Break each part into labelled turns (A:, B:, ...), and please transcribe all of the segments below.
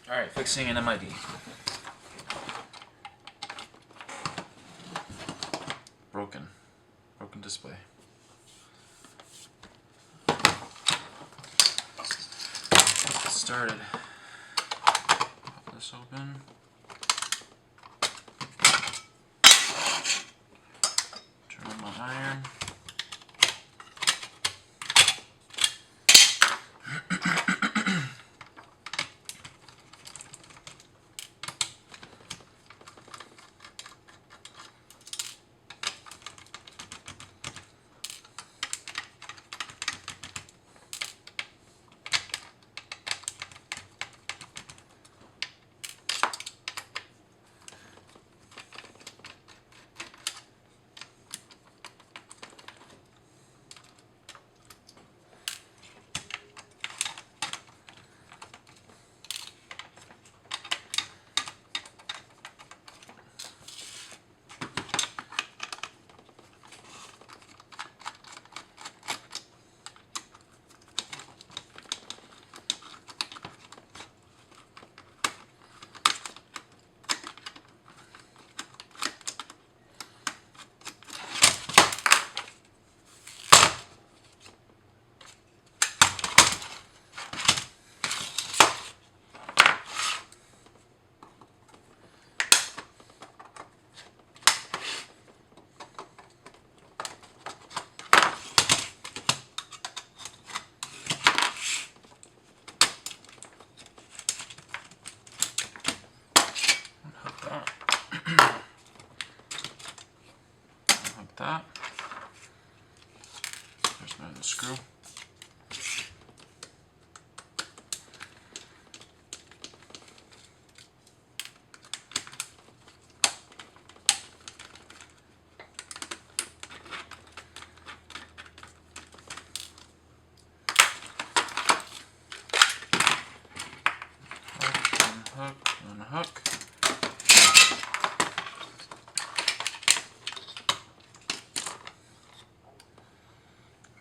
A: Alright, fixing an MID. Broken display. Let's get started. Pop this open. Turn on my iron. Like that. There's my other screw. Hook, unhook.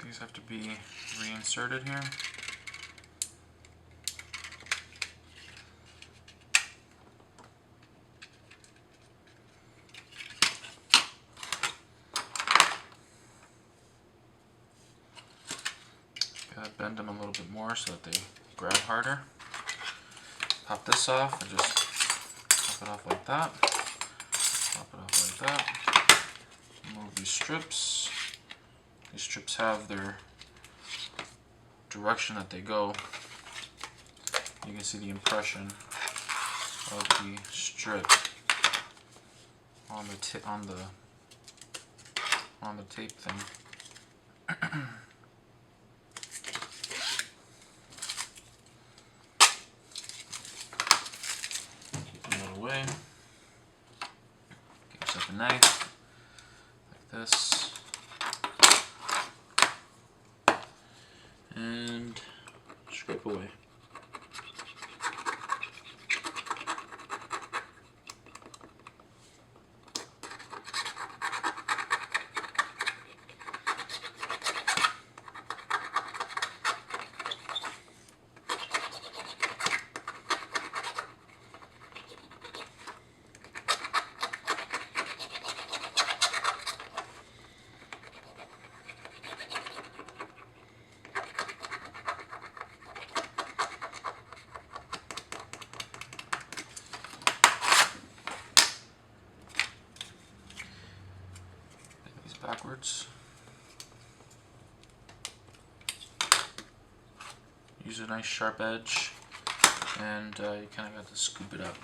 A: These have to be reinserted here. Gotta bend them a little bit more so that they grab harder. Pop this off and just pop it off like that. Pop it off like that. Remove these strips. These strips have their direction that they go. You can see the impression of the strip on the tape thing. Keep them out of the way. Get yourself a knife like this. And scrape away. Backwards. Use a nice sharp edge, and you kind of got to scoop it up.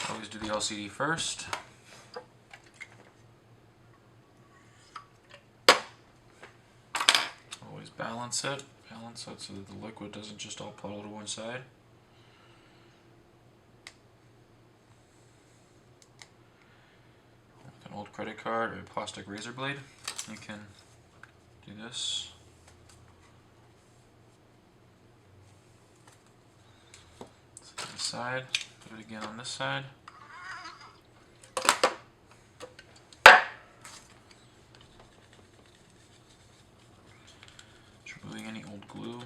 A: Always do the LCD first. balance it so that the liquid doesn't just all puddle to one side. With an old credit card or a plastic razor blade, you can do this. To the side, put it again on this side. Just removing any old glue.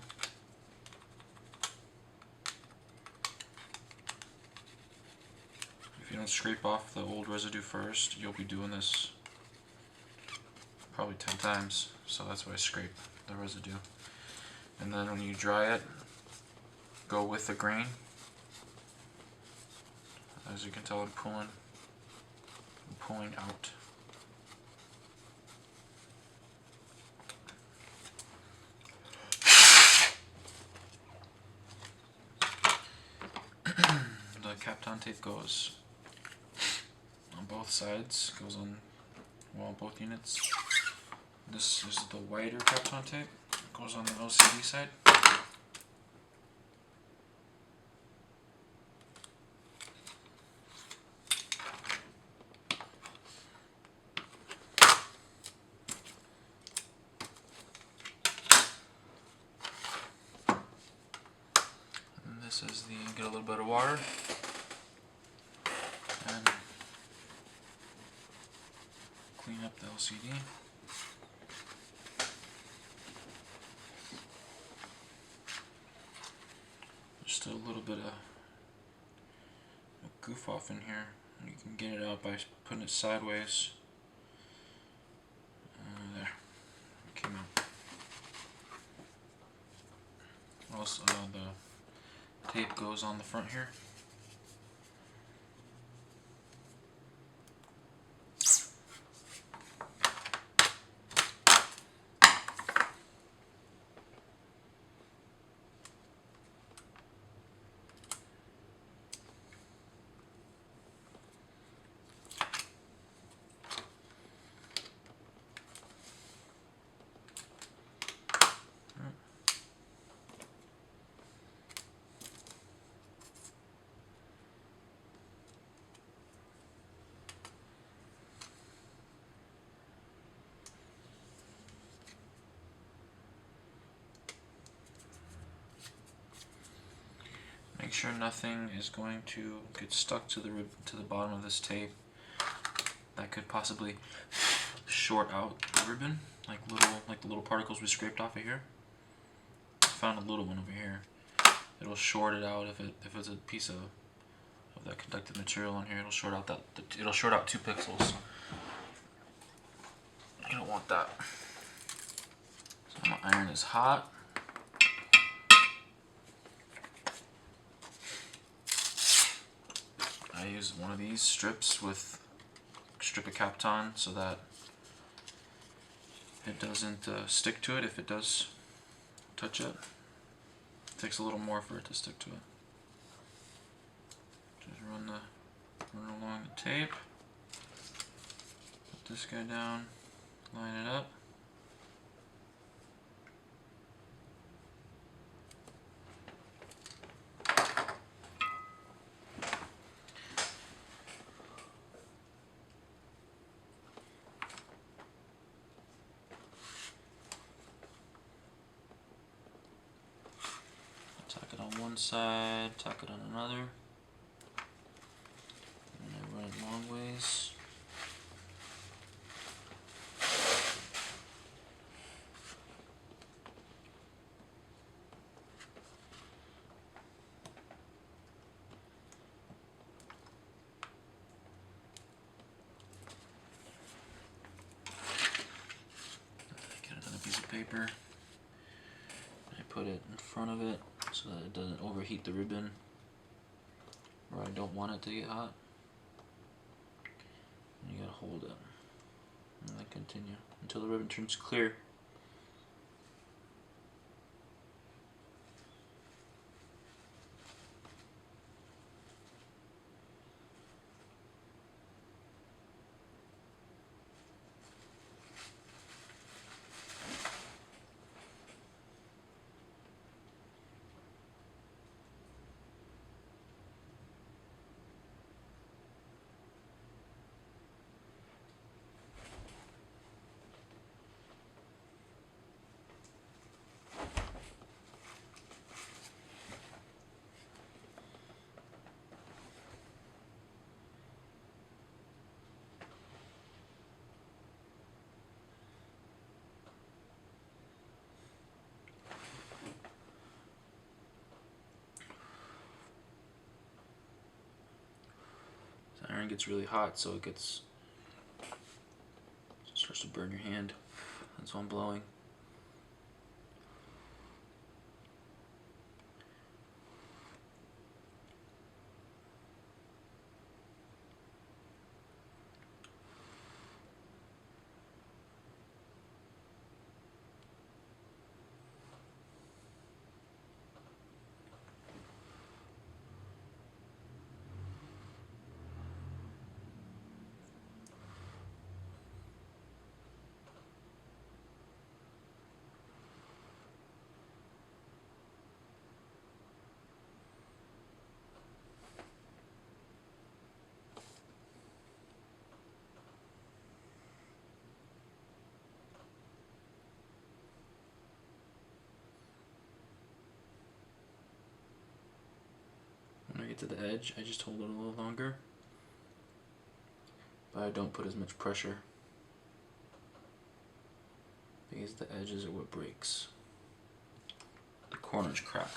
A: If you don't scrape off the old residue first, you'll be doing this probably 10 times, so that's why I scrape the residue. And then when you dry it, go with the grain. As you can tell, I'm pulling out. The Kapton tape goes on both sides, goes on, well, both units. This is the wider Kapton tape, it goes on the LCD side. This is the, get a little bit of water and clean up the LCD. Just a little bit of goof off in here. You can get it out by putting it sideways. There, it came out. Also, the tape goes on the front here. Make sure nothing is going to get stuck to the bottom of this tape that could possibly short out the ribbon, like the little particles we scraped off of here. I found a little one over here. It'll short it out if it's a piece of that conductive material on here. It'll short out it'll short out 2 pixels. You don't want that. So my iron is hot. I use one of these strips with a strip of Kapton so that it doesn't stick to it if it does touch it. It takes a little more for it to stick to it. Just run along the tape. Put this guy down, line it up. Tack it on one side, tack it on another, and I run it long ways. Get another piece of paper. I put it in front of it so that it doesn't overheat the ribbon where I don't want it to get hot. And you gotta hold it and then continue until the ribbon turns clear. gets really hot, so it starts to burn your hand. That's why I'm blowing. When I get to the edge, I just hold it a little longer, but I don't put as much pressure because the edges are what breaks. The corners crack.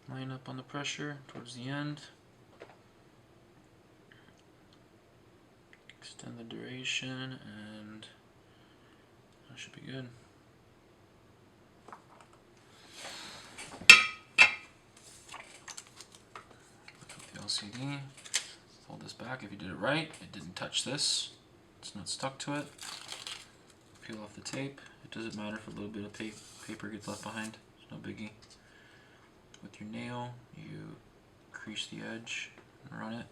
A: Line up on the pressure towards the end. Extend the duration, and that should be good. Look at the LCD. Fold this back. If you did it right, it didn't touch this. It's not stuck to it. Peel off the tape. It doesn't matter if a little bit of paper gets left behind. It's no biggie. With your nail, you crease the edge and run it.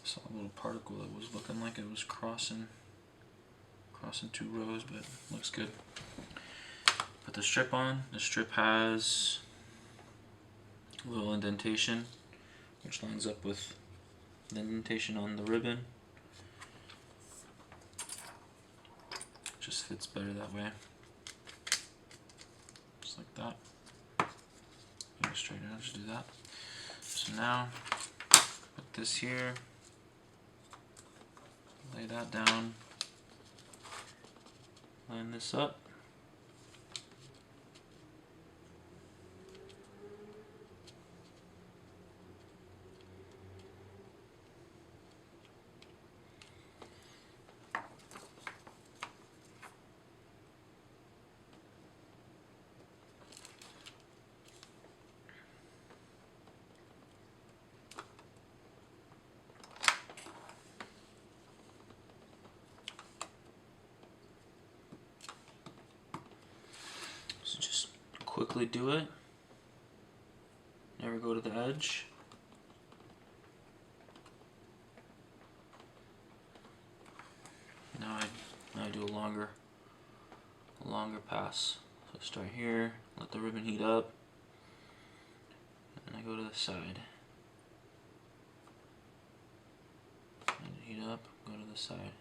A: Saw a little particle that was looking like it was crossing two rows, but it looks good. Put the strip on. The strip has a little indentation, which lines up with the indentation on the ribbon. Just fits better that way. Just like that. You go straight out, just do that. So now, put this here. Lay that down, line this up, quickly do it. Never go to the edge. Now I do a longer pass. So start here, let the ribbon heat up, and I go to the side. Let it heat up, go to the side.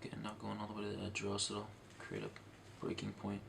A: Again, not going all the way to the edge or else it'll create a breaking point.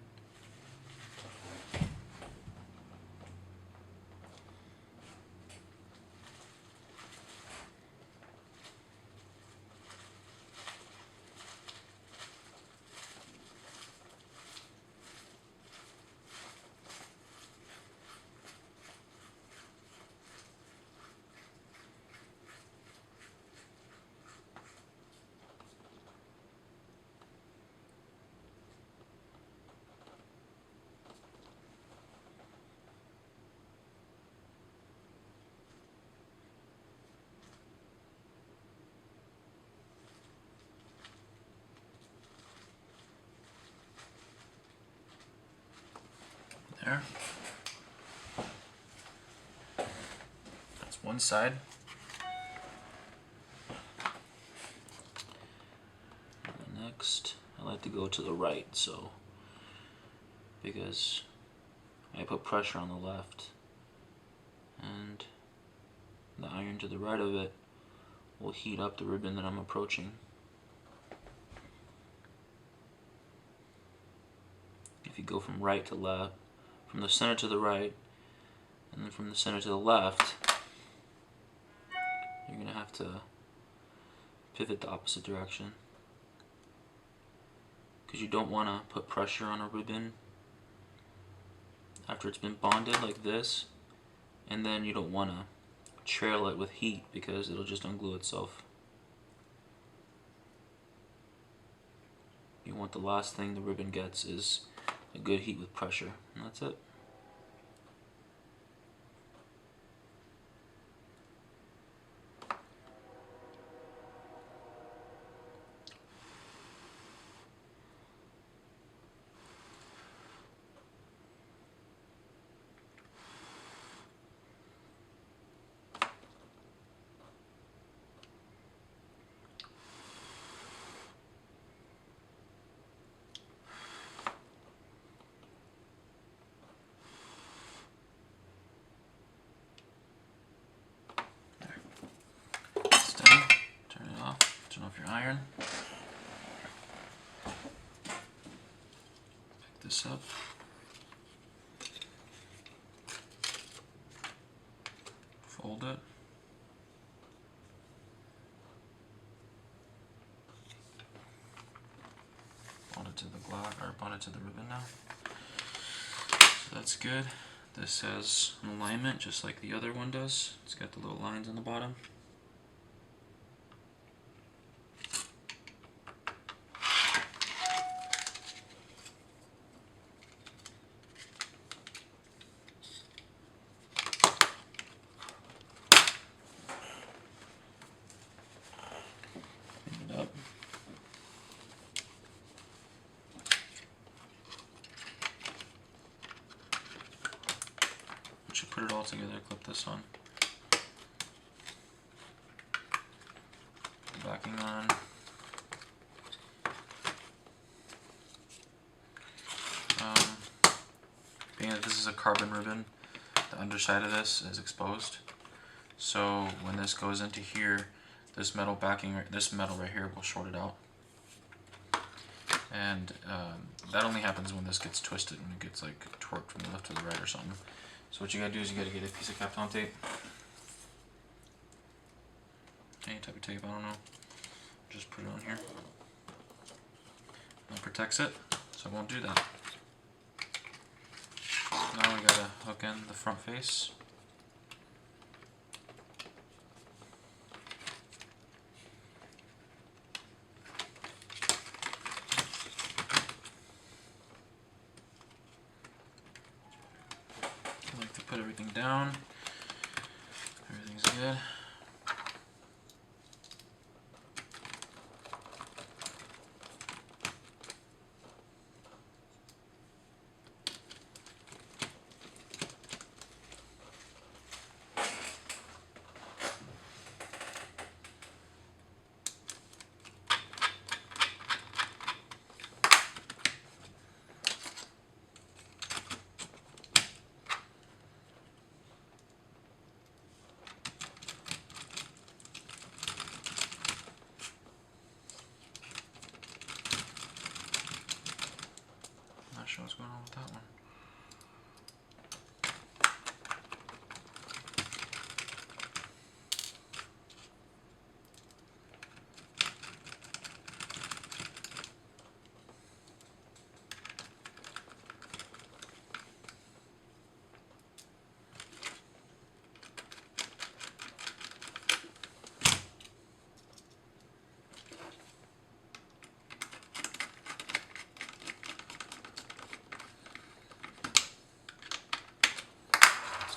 A: There. That's one side. And then next, I like to go to the right, so because I put pressure on the left, and the iron to the right of it will heat up the ribbon that I'm approaching. If you go from right to left, from the center to the right, and then from the center to the left, you're going to have to pivot the opposite direction. Because you don't want to put pressure on a ribbon after it's been bonded like this, and then you don't want to trail it with heat because it'll just unglue itself. You want the last thing the ribbon gets is a good heat with pressure, and that's it. Turn it off. Turn off your iron. Pick this up. Fold it. Bond it to the glass, or bond it to the ribbon now. So that's good. This has an alignment just like the other one does. It's got the little lines on the bottom. Clean it up. Once you put it all together, clip this on. Put the backing on. Being that this is a carbon ribbon, the underside of this is exposed. So when this goes into here, this metal backing, this metal right here will short it out. And that only happens when this gets twisted, when it gets like torqued from the left to the right or something. So what you gotta do is you gotta get a piece of Kapton tape. Any type of tape, I don't know. Just put it on here. That protects it, so it won't do that. Now we gotta hook in the front face. I like to put everything down. Everything's good. sure what's going on with that one.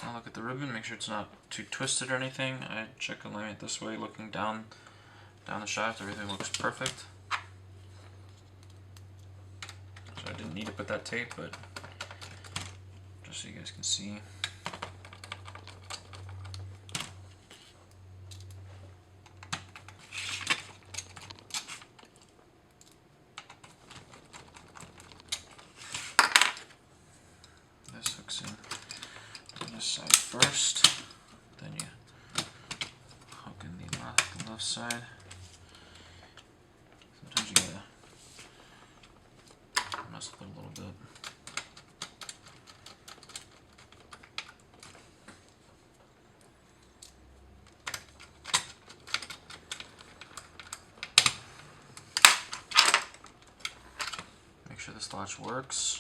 A: Now look at the ribbon, make sure it's not too twisted or anything. I check alignment this way, looking down the shaft, everything looks perfect. So I didn't need to put that tape, but just so you guys can see. This hooks in on this side first, then you hook in the left side. Sometimes you gotta mess with it a little bit. Make sure this latch works.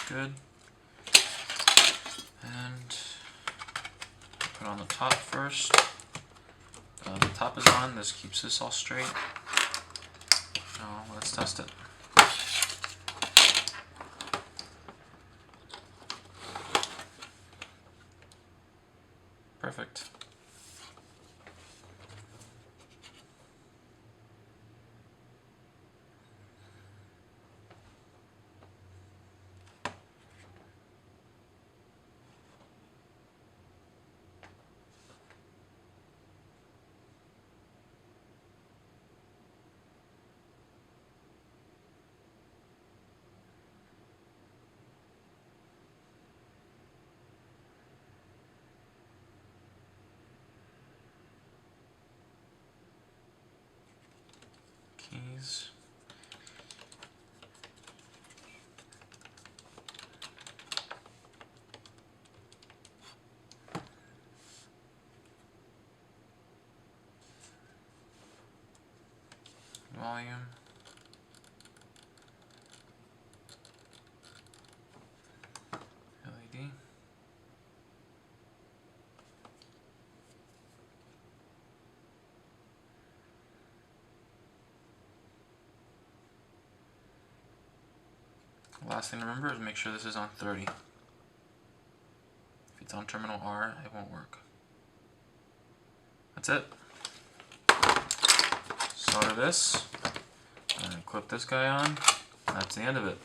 A: Good. And put on the top first. The top is on, this keeps this all straight. Now let's test it. Perfect. Keys. Volume. LED. Last thing to remember is make sure this is on 30. If it's on terminal R, it won't work. That's it. Solder this, and clip this guy on. That's the end of it.